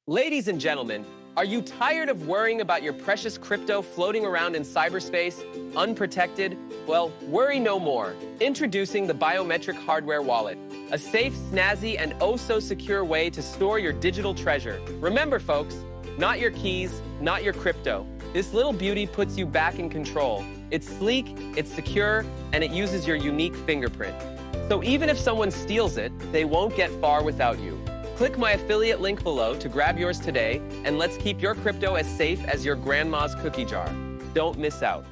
Ladies and gentlemen, are you tired of worrying about your precious crypto floating around in cyberspace, unprotected? Well, worry no more. Introducing the biometric hardware wallet, a safe, snazzy, and oh-so-secure way to store your digital treasure. Remember, folks, not your keys, not your crypto. This little beauty puts you back in control. It's sleek, it's secure, and it uses your unique fingerprint. So even if someone steals it, they won't get far without you. Click my affiliate link below to grab yours today, and let's keep your crypto as safe as your grandma's cookie jar. Don't miss out.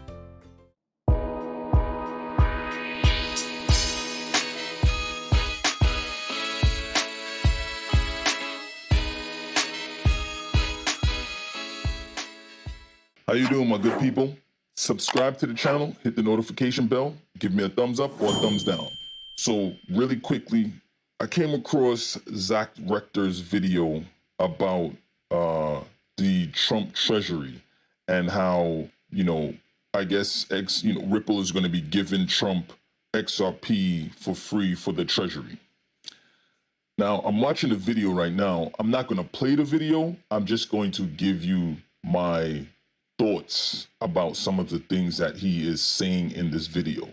How you doing, my good people? Subscribe to the channel, hit the notification bell, give me a thumbs up or a thumbs down. So really quickly, I came across Zach Rector's video about the Trump Treasury and how, I guess Ripple is going to be giving Trump XRP for free for the Treasury. Now, I'm watching the video right now. I'm not going to play the video. I'm just going to give you my thoughts about some of the things that he is saying in this video.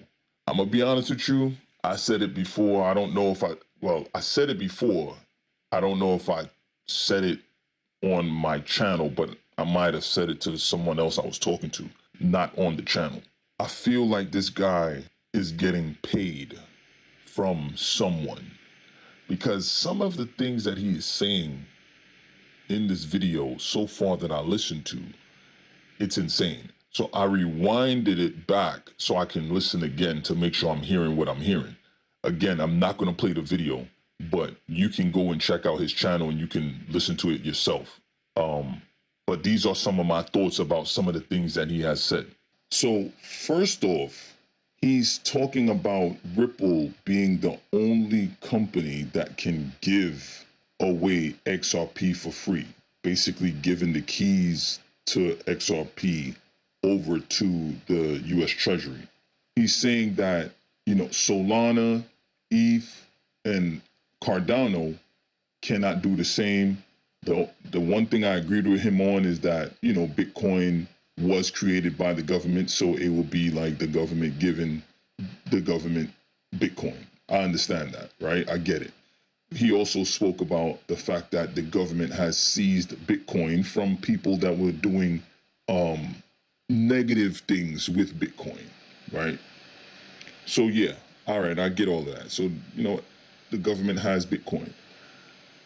I'm going to be honest with you. I said it before. I don't know if I said it before. I don't know if I said it on my channel, but I might have said it to someone else I was talking to, not on the channel. I feel like this guy is getting paid from someone because some of the things that he is saying in this video so far that I listened to, it's insane. So I rewinded it back so I can listen again to make sure I'm hearing what I'm hearing. Again, I'm not going to play the video, but you can go and check out his channel and you can listen to it yourself. But these are some of my thoughts about some of the things that he has said. So first off, he's talking about Ripple being the only company that can give away XRP for free, basically giving the keys to XRP over to the US Treasury. He's saying that, Solana, ETH, and Cardano cannot do the same. The one thing I agreed with him on is that, Bitcoin was created by the government, so it will be like the government giving the government Bitcoin. I understand that, right? I get it. He also spoke about the fact that the government has seized Bitcoin from people that were doing negative things with Bitcoin, right? So yeah, all right, I get all of that. So, the government has Bitcoin.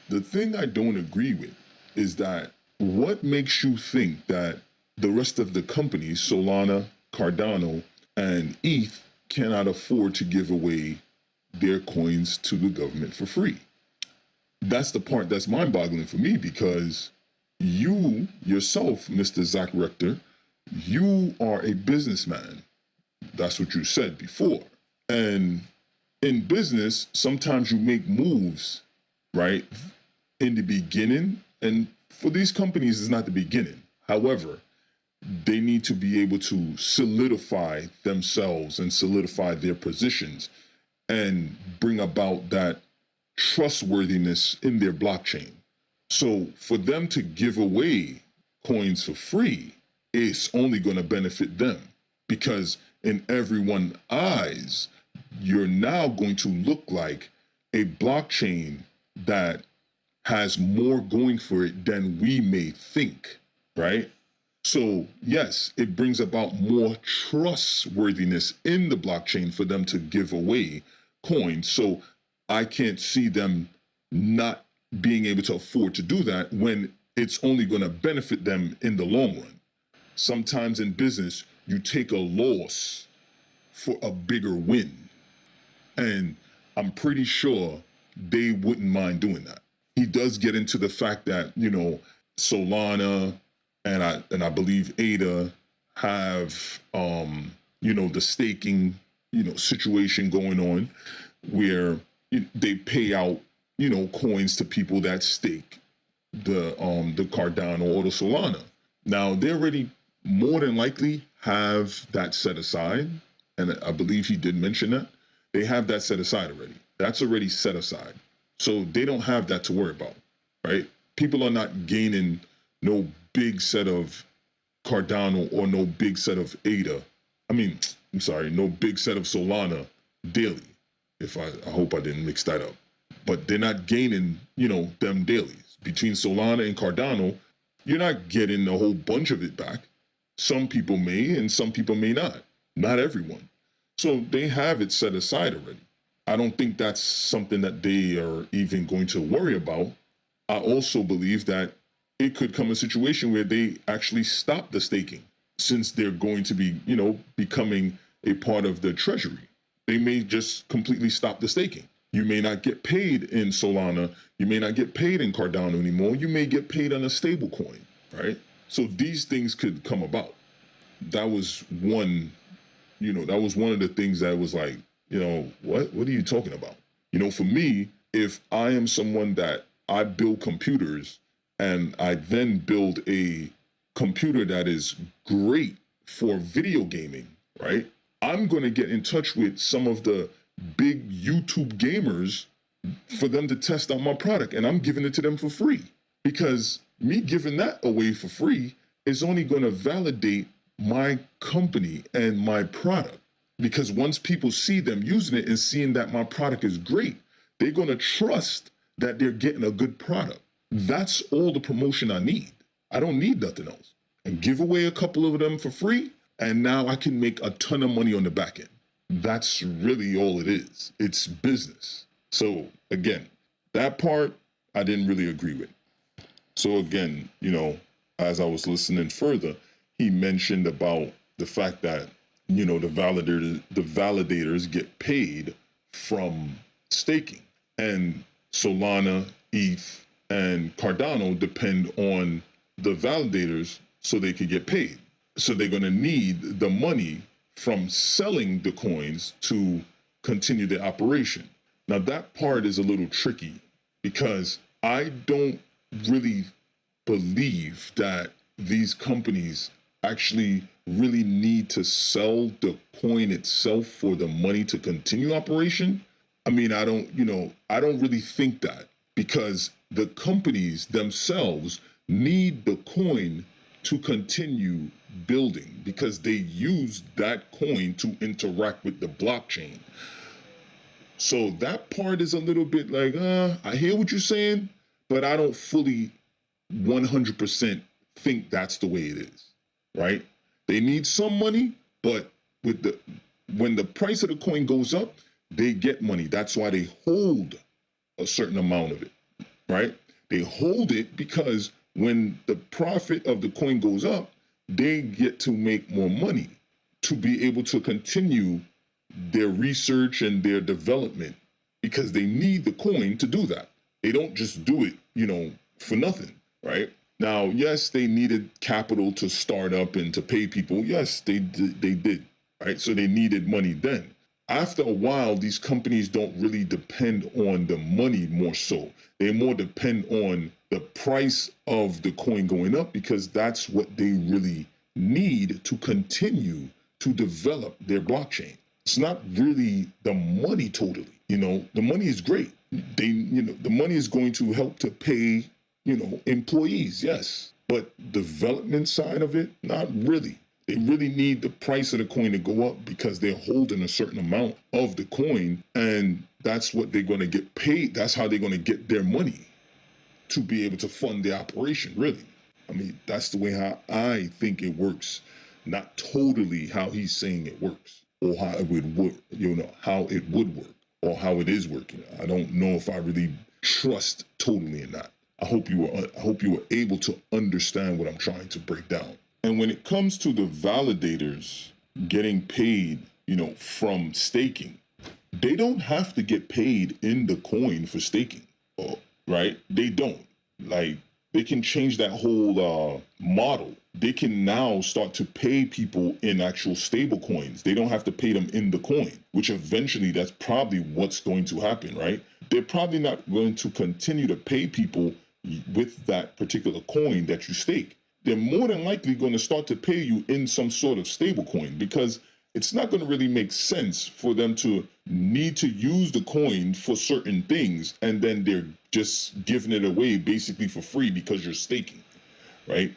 The thing I don't agree with is that what makes you think that the rest of the companies, Solana, Cardano, and ETH, cannot afford to give away their coins to the government for free? That's the part that's mind-boggling for me, because you yourself, Mr. Zach Rector, you are a businessman. That's what you said before. And in business, sometimes you make moves, right, in the beginning. And for these companies, it's not the beginning. However, they need to be able to solidify themselves and solidify their positions and bring about that trustworthiness in their blockchain. So for them to give away coins for free, it's only going to benefit them, because in everyone's eyes, you're now going to look like a blockchain that has more going for it than we may think, right? So yes, it brings about more trustworthiness in the blockchain for them to give away coins. So I can't see them not being able to afford to do that when it's only going to benefit them in the long run. Sometimes in business, you take a loss for a bigger win. And I'm pretty sure they wouldn't mind doing that. He does get into the fact that, Solana and I believe ADA have, the staking, situation going on where they pay out, coins to people that stake the Cardano or the Solana. Now, they already more than likely have that set aside. And I believe he did mention that. They have that set aside already. That's already set aside. So they don't have that to worry about, right? People are not gaining no big set of Cardano or no big set of ADA. No big set of Solana daily. I hope I didn't mix that up. But they're not gaining, them dailies. Between Solana and Cardano, you're not getting a whole bunch of it back. Some people may and some people may not. Not everyone. So they have it set aside already. I don't think that's something that they are even going to worry about. I also believe that it could come a situation where they actually stop the staking, since they're going to be, becoming a part of the treasury. They may just completely stop the staking. You may not get paid in Solana. You may not get paid in Cardano anymore. You may get paid on a stable coin, right? So these things could come about. That was one of the things that was like, what are you talking about? For me, if I am someone that I build computers and I then build a computer that is great for video gaming, right? I'm going to get in touch with some of the big YouTube gamers for them to test out my product, and I'm giving it to them for free, because me giving that away for free is only going to validate my company and my product, because once people see them using it and seeing that my product is great, they're going to trust that they're getting a good product. That's all the promotion I need. I don't need nothing else. And give away a couple of them for free, and now I can make a ton of money on the back end. That's really all it is. It's business. So again, that part I didn't really agree with. So again, as I was listening further, he mentioned about the fact that, the validators get paid from staking, and Solana, ETH, and Cardano depend on the validators so they can get paid. So they're going to need the money from selling the coins to continue the operation. Now that part is a little tricky, because I don't really believe that these companies actually really need to sell the coin itself for the money to continue operation. I don't really think that, because the companies themselves need the coin to continue building, because they use that coin to interact with the blockchain. So that part is a little bit like, I hear what you're saying, but I don't fully 100% think that's the way it is, right? They need some money, but when the price of the coin goes up, they get money. That's why they hold a certain amount of it, right? They hold it because when the profit of the coin goes up, they get to make more money to be able to continue their research and their development, because they need the coin to do that. They don't just do it, for nothing, right? Now, yes, they needed capital to start up and to pay people. Yes, they did, right? So they needed money then. After a while, these companies don't really depend on the money more so. They more depend on the price of the coin going up, because that's what they really need to continue to develop their blockchain. It's not really the money totally. The money is great. The money is going to help to pay, employees, yes. But development side of it, not really. They really need the price of the coin to go up, because they're holding a certain amount of the coin, and that's what they're going to get paid. That's how they're going to get their money to be able to fund the operation, really. That's the way how I think it works, not totally how he's saying it works, or how it would work, how it would work, or how it is working. I don't know if I really trust totally in that. I hope you were able to understand what I'm trying to break down. And when it comes to the validators getting paid, from staking, they don't have to get paid in the coin for staking, right? They don't. Like, they can change that whole model. They can now start to pay people in actual stable coins. They don't have to pay them in the coin, which eventually that's probably what's going to happen, right? They're probably not going to continue to pay people with that particular coin that you stake. They're more than likely going to start to pay you in some sort of stable coin, because it's not going to really make sense for them to need to use the coin for certain things and then they're just giving it away basically for free because you're staking, right?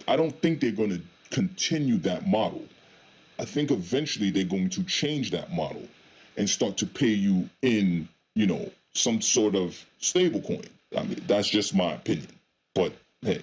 I don't think they're going to continue that model. I think eventually they're going to change that model and start to pay you in, some sort of stable coin. I mean, that's just my opinion. But hey,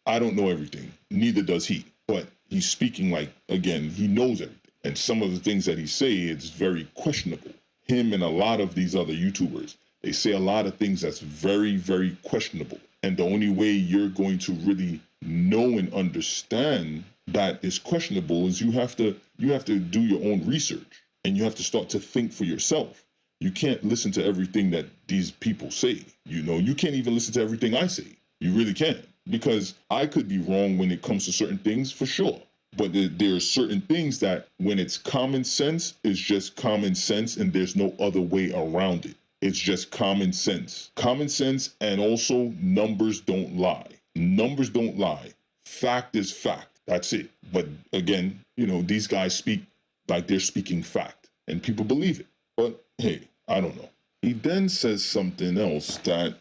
I don't know everything. Neither does he. But he's speaking like, again, he knows everything. And some of the things that he say, it's very questionable. Him and a lot of these other YouTubers, they say a lot of things that's very, very questionable. And the only way you're going to really know and understand that is questionable is you have to do your own research and you have to start to think for yourself. You can't listen to everything that these people say. You can't even listen to everything I say. You really can't, because I could be wrong when it comes to certain things for sure. But there are certain things that when it's common sense, it's just common sense and there's no other way around it. It's just common sense. Common sense, and also numbers don't lie. Numbers don't lie. Fact is fact. That's it. But again, these guys speak like they're speaking fact and people believe it. But hey, I don't know. He then says something else that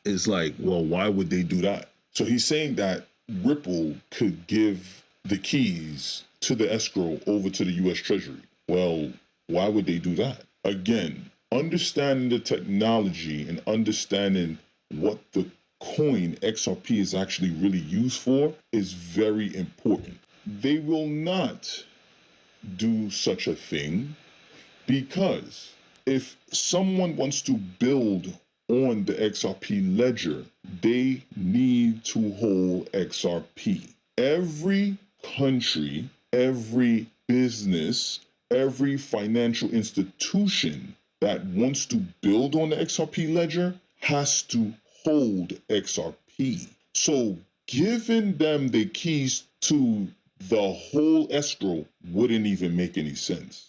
is like, well, why would they do that? So he's saying that Ripple could give the keys to the escrow over to the U.S. Treasury. Well, why would they do that? Again, understanding the technology and understanding what the coin XRP is actually really used for is very important. They will not do such a thing because if someone wants to build on the XRP ledger, they need to hold XRP. Every country, every business, every financial institution that wants to build on the XRP ledger has to hold XRP. So giving them the keys to the whole escrow wouldn't even make any sense.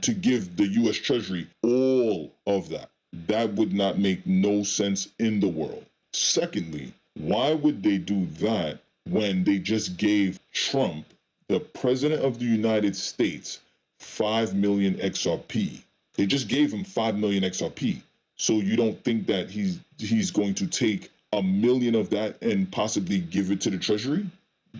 To give the U.S. Treasury all of that, that would not make no sense in the world. Secondly, why would they do that when they just gave Trump, the president of the United States, 5 million XRP? They just gave him 5 million XRP. So you don't think that he's going to take 1 million of that and possibly give it to the Treasury?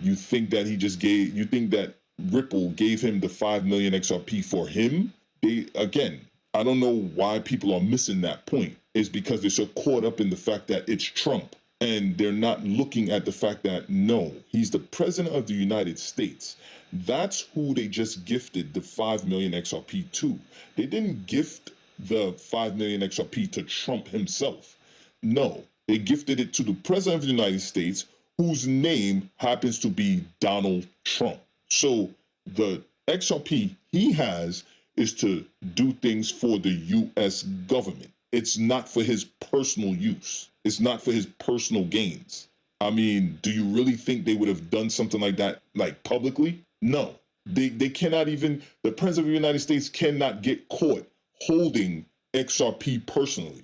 You think that you think that Ripple gave him the 5 million XRP for him? I don't know why people are missing that point. It's because they're so caught up in the fact that it's Trump. And they're not looking at the fact that, no, he's the president of the United States. That's who they just gifted the 5 million XRP to. They didn't gift the 5 million XRP to Trump himself. No, they gifted it to the president of the United States, whose name happens to be Donald Trump. So the XRP he has is to do things for the U.S. government. It's not for his personal use. It's not for his personal gains. I mean, do you really think they would have done something like that, like publicly? No. They cannot even, the president of the United States cannot get caught holding XRP personally.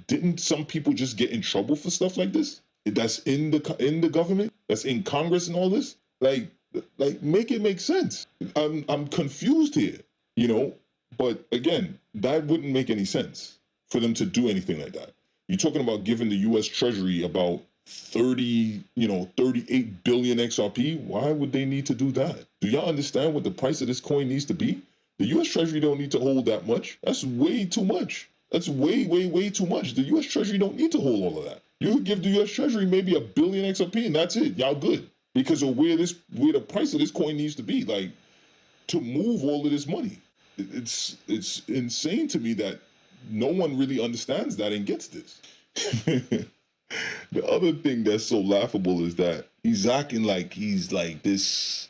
Didn't some people just get in trouble for stuff like this? That's in the government, that's in Congress and all this. Like make it make sense. I'm confused here, But again, that wouldn't make any sense for them to do anything like that. You're talking about giving the U.S. Treasury about 38 billion XRP. Why would they need to do that? Do y'all understand what the price of this coin needs to be? The U.S. Treasury don't need to hold that much. That's way too much. That's way, way, way too much. The U.S. Treasury don't need to hold all of that. You could give the U.S. Treasury maybe 1 billion XRP and that's it. Y'all good. Because of where the price of this coin needs to be, to move all of this money. It's insane to me that no one really understands that and gets this. The other thing that's so laughable is that he's acting like he's like this,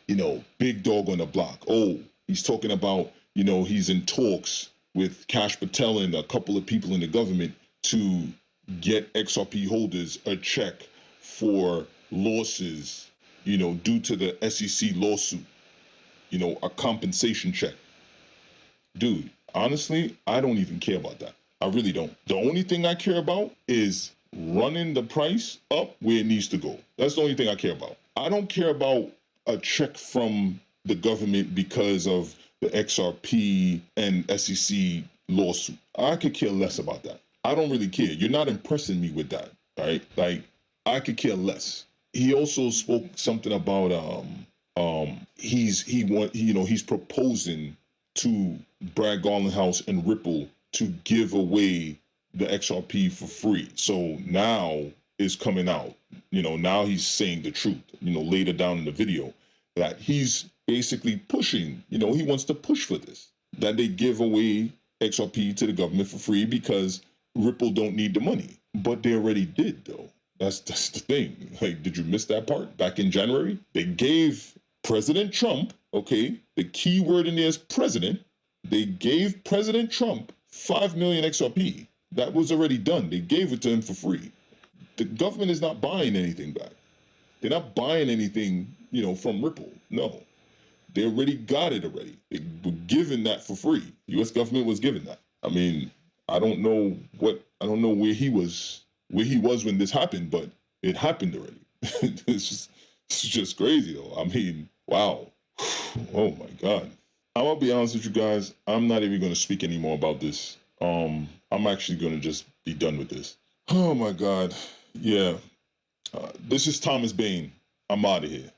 big dog on the block. Oh, he's talking about, he's in talks with Kash Patel and a couple of people in the government to get XRP holders a check for losses, due to the SEC lawsuit, a compensation check. Dude, honestly, I don't even care about that. I really don't. The only thing I care about is running the price up where it needs to go. That's the only thing I care about. I don't care about a check from the government because of the XRP and SEC lawsuit. I could care less about that. I don't really care. You're not impressing me with that, right? Like, I could care less. He also spoke something about he's proposing to Brad Garland House and Ripple to give away the XRP for free. So now it's coming out. Now he's saying the truth. Later down in the video, that he's basically pushing. He wants to push for this, that they give away XRP to the government for free because Ripple don't need the money. But they already did, though. That's the thing. Like, did you miss that part? Back in January, they gave President Trump, okay, the key word in there is president. They gave President Trump 5 million XRP. That was already done. They gave it to him for free. The government is not buying anything back. They're not buying anything, from Ripple. No. They already got it already. They were given that for free. U.S. government was given that. I mean, I don't know where he was when this happened, but it happened already. It's just crazy though. I mean, wow. Oh my God. I'm gonna be honest with you guys. I'm not even gonna speak anymore about this. I'm actually gonna just be done with this. Oh my God. Yeah. This is Thomas Bain. I'm out of here.